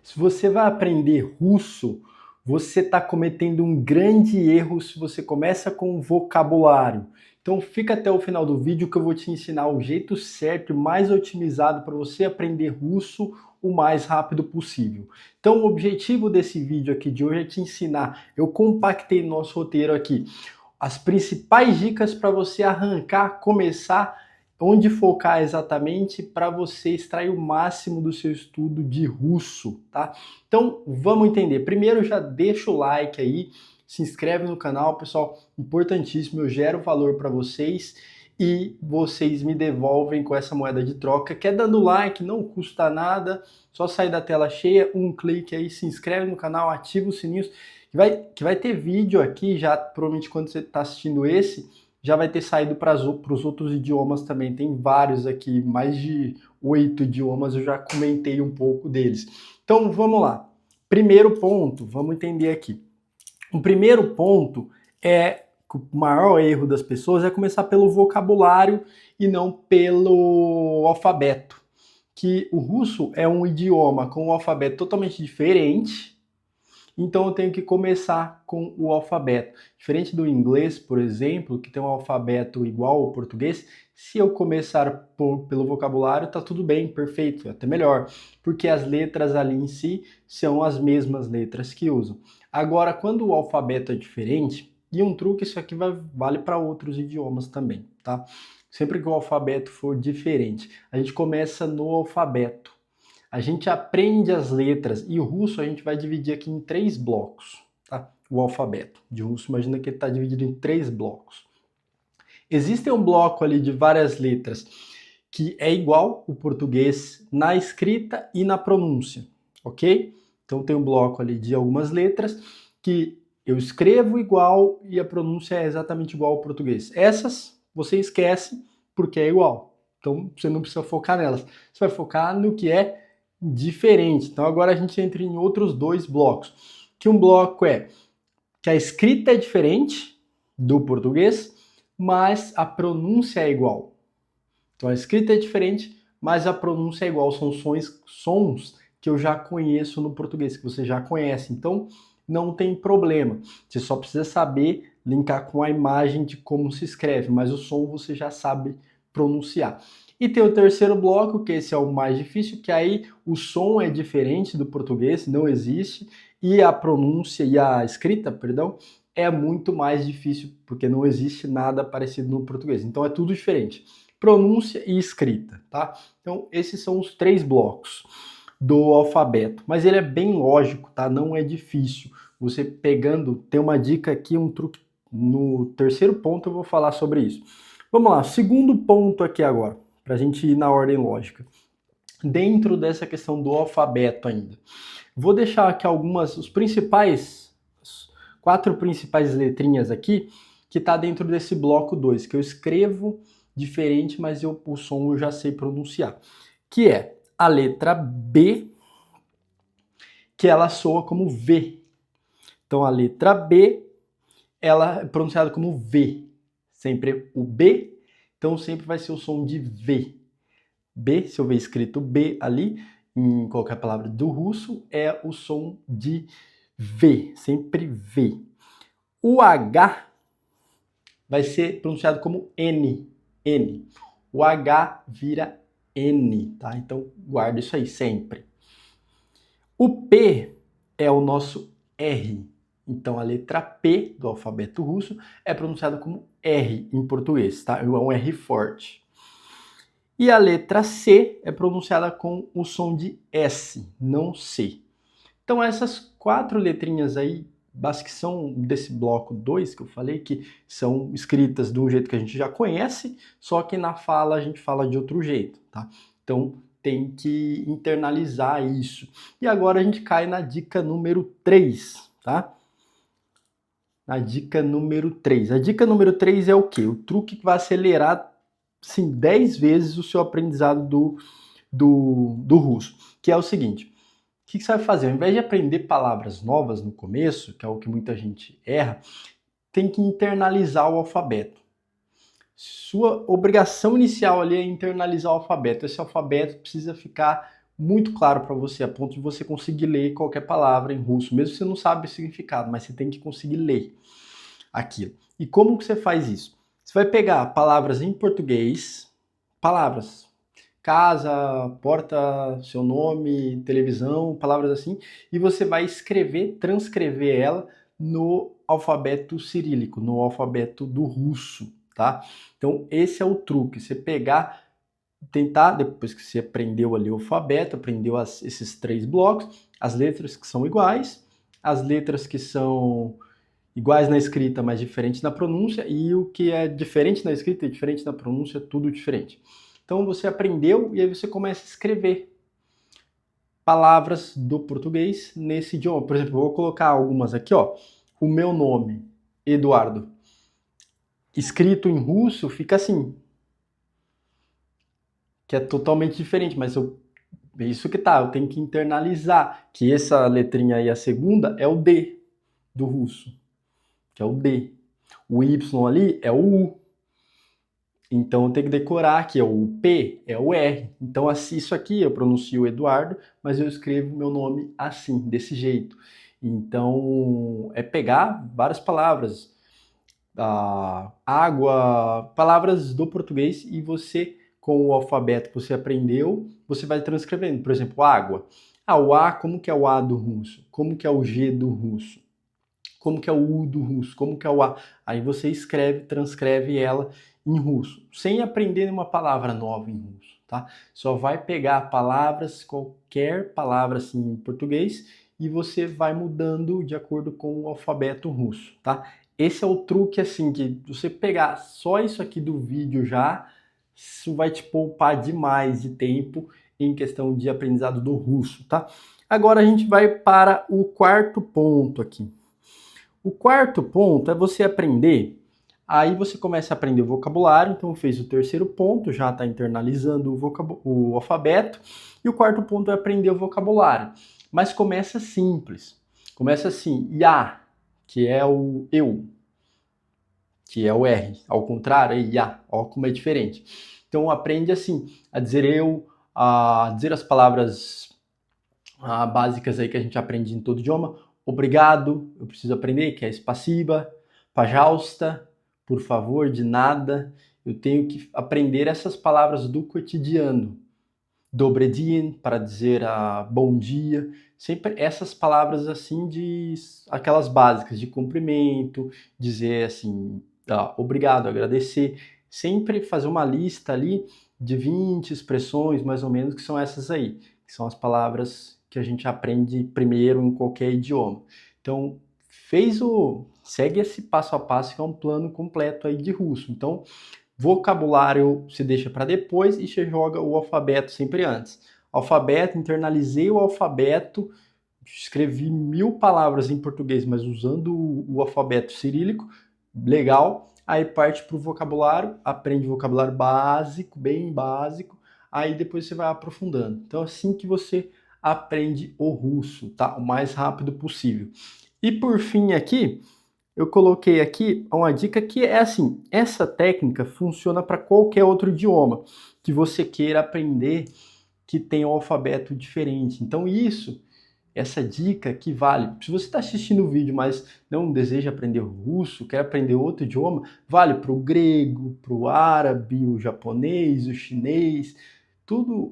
Se você vai aprender russo, você está cometendo um grande erro se você começa com o vocabulário. Então fica até o final do vídeo que eu vou te ensinar o jeito certo e mais otimizado para você aprender russo o mais rápido possível. Então o objetivo desse vídeo aqui de hoje é te ensinar. Eu compactei nosso roteiro aqui as principais dicas para você arrancar, começar, onde focar exatamente para você extrair o máximo do seu estudo de russo, tá? Então, vamos entender. Primeiro, já deixa o like aí, se inscreve no canal, pessoal, importantíssimo, eu gero valor para vocês e vocês me devolvem com essa moeda de troca, que é dando like, não custa nada, só sair da tela cheia, um clique aí, se inscreve no canal, ativa os sininhos, que vai ter vídeo aqui, já provavelmente quando você está assistindo esse, já vai ter saído para os outros idiomas também. Tem vários aqui, mais de 8 idiomas, eu já comentei um pouco deles. Então vamos lá. Primeiro ponto, vamos entender aqui. O primeiro ponto é o maior erro das pessoas é começar pelo vocabulário e não pelo alfabeto. Que o russo é um idioma com um alfabeto totalmente diferente, então eu tenho que começar com o alfabeto. Diferente do inglês, por exemplo, que tem um alfabeto igual ao português, se eu começar pelo vocabulário, tá tudo bem, perfeito, até melhor, porque as letras ali em si são as mesmas letras que usam. Agora, quando o alfabeto é diferente, e um truque, isso aqui vale para outros idiomas também, tá? Sempre que o alfabeto for diferente, a gente começa no alfabeto. A gente aprende as letras e o russo a gente vai dividir aqui em 3 blocos, tá? O alfabeto de russo, imagina que ele está dividido em 3 blocos. Existe um bloco ali de várias letras que é igual o português na escrita e na pronúncia, ok? Então tem um bloco ali de algumas letras que eu escrevo igual e a pronúncia é exatamente igual ao português. Essas você esquece porque é igual. Então você não precisa focar nelas. Você vai focar no que é diferente. Então agora a gente entra em outros 2 blocos. Que um bloco é que a escrita é diferente do português, mas a pronúncia é igual. Então a escrita é diferente, mas a pronúncia é igual. São sons que eu já conheço no português, que você já conhece. Então não tem problema. Você só precisa saber linkar com a imagem de como se escreve, mas o som você já sabe pronunciar. E tem o terceiro bloco, que esse é o mais difícil, que aí o som é diferente do português, não existe, e a pronúncia e a escrita, perdão, é muito mais difícil, porque não existe nada parecido no português. Então é tudo diferente. Pronúncia e escrita, tá? Então esses são os 3 blocos do alfabeto, mas ele é bem lógico, tá? Não é difícil. Você pegando, tem uma dica aqui, um truque no terceiro ponto eu vou falar sobre isso. Vamos lá, segundo ponto aqui agora, para a gente ir na ordem lógica. Dentro dessa questão do alfabeto ainda. Vou deixar aqui os principais, as 4 principais letrinhas aqui, que está dentro desse bloco 2, que eu escrevo diferente, mas o som eu já sei pronunciar. Que é a letra B, que ela soa como V. Então a letra B, ela é pronunciada como V. Sempre o B, então sempre vai ser o som de V. B, se eu ver escrito B ali, em qualquer palavra do russo, é o som de V, sempre V. O H vai ser pronunciado como N, N. O H vira N, tá? Então guarda isso aí sempre. O P é o nosso R. Então a letra P do alfabeto russo é pronunciada como R em português, tá? É um R forte. E a letra C é pronunciada com o som de S, não C. Então essas 4 letrinhas aí, que são desse bloco 2 que eu falei, que são escritas de um jeito que a gente já conhece, só que na fala a gente fala de outro jeito, tá? Então tem que internalizar isso. E agora a gente cai na dica número 3, tá? Na dica número 3. A dica número 3 é o quê? O truque que vai acelerar sim, 10 vezes o seu aprendizado do russo, que é o seguinte, o que você vai fazer? Ao invés de aprender palavras novas no começo, que é o que muita gente erra, tem que internalizar o alfabeto. Sua obrigação inicial ali é internalizar o alfabeto. Esse alfabeto precisa ficar muito claro para você, a ponto de você conseguir ler qualquer palavra em russo, mesmo que você não sabe o significado, mas você tem que conseguir ler aquilo. E como que você faz isso? Você vai pegar palavras em português, palavras, casa, porta, seu nome, televisão, palavras assim, e você vai escrever, transcrever ela no alfabeto cirílico, no alfabeto do russo, tá? Então esse é o truque, você pegar, tentar, depois que você aprendeu ali o alfabeto, aprendeu esses 3 blocos, as letras que são iguais, as letras que são iguais na escrita, mas diferentes na pronúncia, e o que é diferente na escrita e diferente na pronúncia, tudo diferente. Então você aprendeu e aí você começa a escrever palavras do português nesse idioma. Por exemplo, eu vou colocar algumas aqui, ó. O meu nome, Eduardo. Escrito em russo fica assim, que é totalmente diferente, mas isso que tá, eu tenho que internalizar que essa letrinha aí, a segunda, é o D do russo, que é o D. O Y ali é o U. Então eu tenho que decorar que o P é o R. Então assim, isso aqui eu pronuncio Eduardo, mas eu escrevo meu nome assim, desse jeito. Então é pegar várias palavras, água, palavras do português e você, com o alfabeto que você aprendeu, você vai transcrevendo. Por exemplo, água. O A, como que é o A do russo? Como que é o G do russo? Como que é o U do russo? Como que é o A? Aí você escreve, transcreve ela em russo, sem aprender uma palavra nova em russo, tá? Só vai pegar palavras, qualquer palavra assim em português, e você vai mudando de acordo com o alfabeto russo, tá? Esse é o truque, assim, de você pegar só isso aqui do vídeo já, isso vai te poupar demais de tempo em questão de aprendizado do russo, tá? Agora a gente vai para o quarto ponto aqui. O quarto ponto é você aprender, aí você começa a aprender o vocabulário, então fez o terceiro ponto, já está internalizando o alfabeto, e o quarto ponto é aprender o vocabulário. Mas começa simples, começa assim, ya, que é o eu, que é o R, ao contrário é ya, ó como é diferente. Então aprende assim, a dizer eu, a dizer as palavras básicas aí que a gente aprende em todo idioma. Obrigado, eu preciso aprender, que é spasiba, pajausta, por favor, de nada. Eu tenho que aprender essas palavras do cotidiano. Dobre din, para dizer bom dia. Sempre essas palavras assim, aquelas básicas, de cumprimento, dizer assim, obrigado, agradecer. Sempre fazer uma lista ali de 20 expressões, mais ou menos, que são essas aí, que são as palavras que a gente aprende primeiro em qualquer idioma. Então, segue esse passo a passo, que é um plano completo aí de russo. Então, vocabulário se deixa para depois e você joga o alfabeto sempre antes. Alfabeto, internalizei o alfabeto, escrevi 1000 palavras em português, mas usando o alfabeto cirílico, legal. Aí parte para o vocabulário, aprende vocabulário básico, bem básico, aí depois você vai aprofundando. Então, assim que você aprende o russo, tá? O mais rápido possível. E por fim aqui, eu coloquei aqui uma dica que é assim, essa técnica funciona para qualquer outro idioma que você queira aprender que tem um alfabeto diferente. Então essa dica que vale. Se você está assistindo o vídeo, mas não deseja aprender russo, quer aprender outro idioma, vale para o grego, para o árabe, o japonês, o chinês,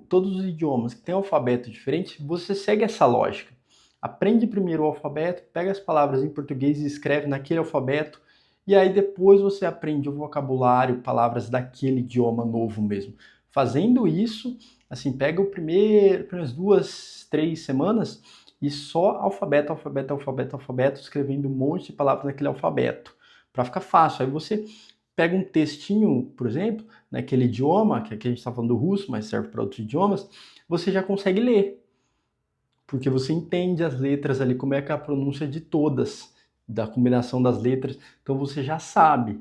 todos os idiomas que têm alfabeto diferente, você segue essa lógica. Aprende primeiro o alfabeto, pega as palavras em português e escreve naquele alfabeto, e aí depois você aprende o vocabulário, palavras daquele idioma novo mesmo. Fazendo isso, assim, pega primeiras 2, 3 semanas e só alfabeto, alfabeto, alfabeto, alfabeto, escrevendo um monte de palavras naquele alfabeto, para ficar fácil. Aí você pega um textinho, por exemplo, naquele idioma, que aqui a gente está falando do russo, mas serve para outros idiomas, você já consegue ler, porque você entende as letras ali, como é que é a pronúncia de todas, da combinação das letras, então você já sabe.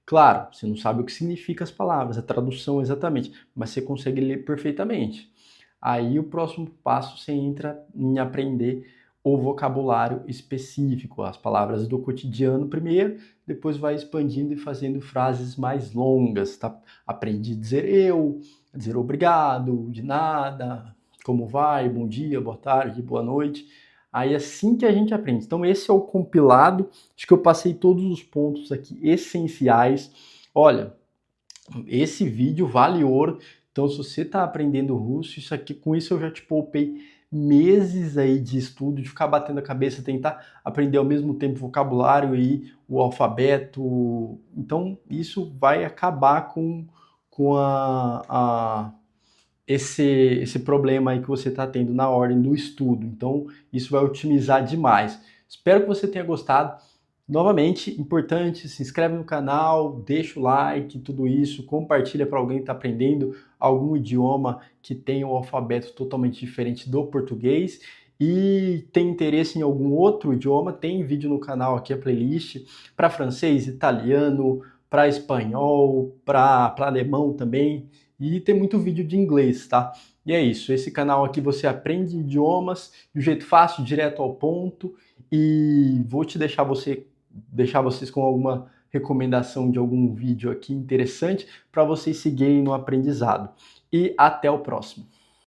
Claro, você não sabe o que significa as palavras, a tradução exatamente, mas você consegue ler perfeitamente. Aí o próximo passo você entra em aprender o vocabulário específico, as palavras do cotidiano primeiro, depois vai expandindo e fazendo frases mais longas, tá? Aprendi a dizer eu, a dizer obrigado, de nada, como vai, bom dia, boa tarde, boa noite. Aí assim que a gente aprende. Então esse é o compilado, acho que eu passei todos os pontos aqui essenciais. Olha, esse vídeo vale ouro. Então, se você está aprendendo russo, isso aqui, com isso eu já te poupei meses aí de estudo, de ficar batendo a cabeça, tentar aprender ao mesmo tempo o vocabulário e o alfabeto. Então, isso vai acabar com esse problema aí que você está tendo na ordem do estudo. Então, isso vai otimizar demais. Espero que você tenha gostado. Novamente, importante, se inscreve no canal, deixa o like, tudo isso, compartilha para alguém que está aprendendo algum idioma que tem o alfabeto totalmente diferente do português e tem interesse em algum outro idioma, tem vídeo no canal aqui, a playlist, para francês, italiano, para espanhol, para alemão também, e tem muito vídeo de inglês, tá? E é isso, esse canal aqui você aprende idiomas de um jeito fácil, direto ao ponto, e vou te deixar vocês com alguma recomendação de algum vídeo aqui interessante para vocês seguirem no aprendizado. E até o próximo.